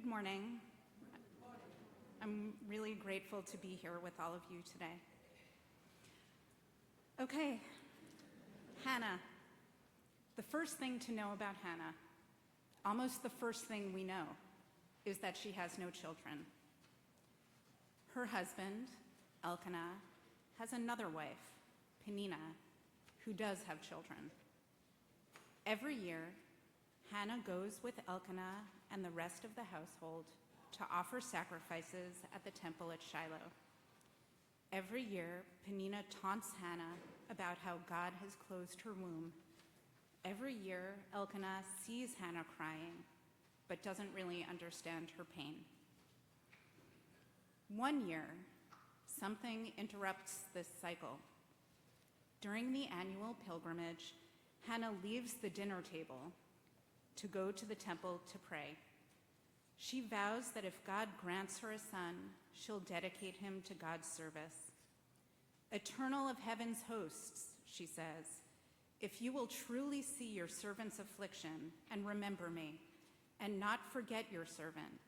Good morning. I'm really grateful to be here with all of you today. Okay, Hannah. The first thing to know about Hannah, almost the first thing we know, is that she has no children. Her husband, Elkanah, has another wife, Peninnah, who does have children. Every year, Hannah goes with Elkanah and the rest of the household to offer sacrifices at the temple at Shiloh. Every year, Peninnah taunts Hannah about how God has closed her womb. Every year, Elkanah sees Hannah crying, but doesn't really understand her pain. One year, something interrupts this cycle. During the annual pilgrimage, Hannah leaves the dinner table to go to the temple to pray. She vows that if God grants her a son, she'll dedicate him to God's service. "Eternal of heaven's hosts," she says, "if you will truly see your servant's affliction and remember me, and not forget your servant,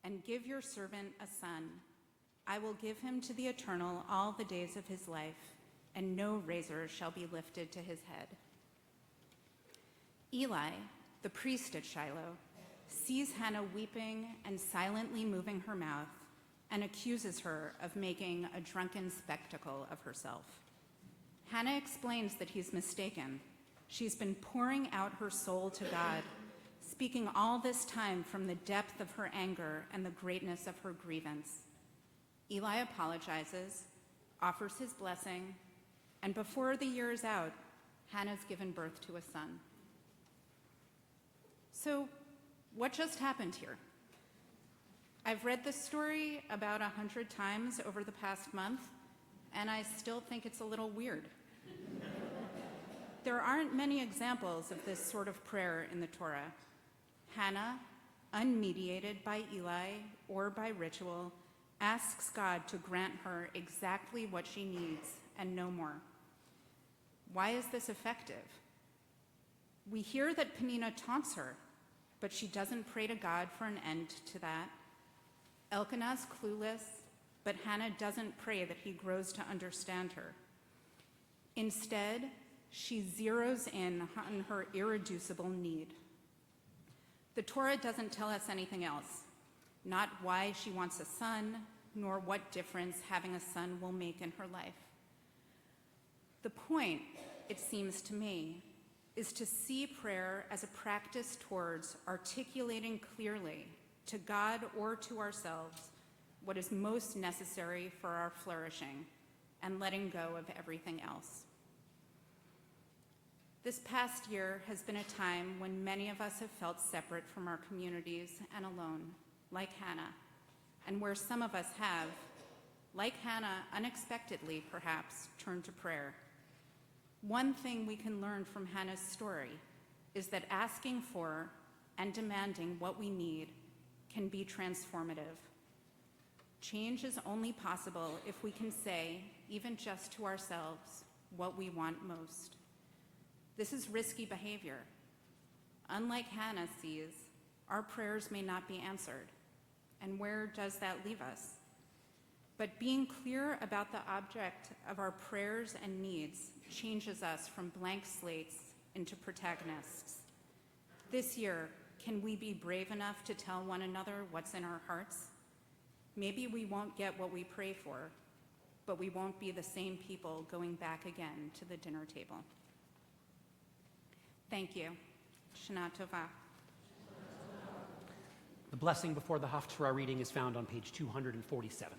and give your servant a son, I will give him to the Eternal all the days of his life, and no razor shall be lifted to his head." Eli, the priest at Shiloh, sees Hannah weeping and silently moving her mouth and accuses her of making a drunken spectacle of herself. Hannah explains that he's mistaken. She's been pouring out her soul to God, speaking all this time from the depth of her anger and the greatness of her grievance. Eli apologizes, offers his blessing, and before the year is out, Hannah's given birth to a son. So, what just happened here? I've read this story about 100 times over the past month, and I still think it's a little weird. There aren't many examples of this sort of prayer in the Torah. Hannah, unmediated by Eli or by ritual, asks God to grant her exactly what she needs and no more. Why is this effective? We hear that Peninnah taunts her, but she doesn't pray to God for an end to that. Elkanah's clueless, but Hannah doesn't pray that he grows to understand her. Instead, she zeroes in on her irreducible need. The Torah doesn't tell us anything else, not why she wants a son, nor what difference having a son will make in her life. The point, it seems to me, is to see prayer as a practice towards articulating clearly to God or to ourselves what is most necessary for our flourishing and letting go of everything else. This past year has been a time when many of us have felt separate from our communities and alone, like Hannah, and where some of us have, like Hannah, unexpectedly perhaps, turned to prayer. One thing we can learn from Hannah's story is that asking for and demanding what we need can be transformative. Change is only possible if we can say, even just to ourselves, what we want most. This is risky behavior. Unlike Hannah sees, our prayers may not be answered. And where does that leave us? But being clear about the object of our prayers and needs changes us from blank slates into protagonists. This year, can we be brave enough to tell one another what's in our hearts? Maybe we won't get what we pray for, but we won't be the same people going back again to the dinner table. Thank you. Shana Tova. The blessing before the Haftarah reading is found on page 247.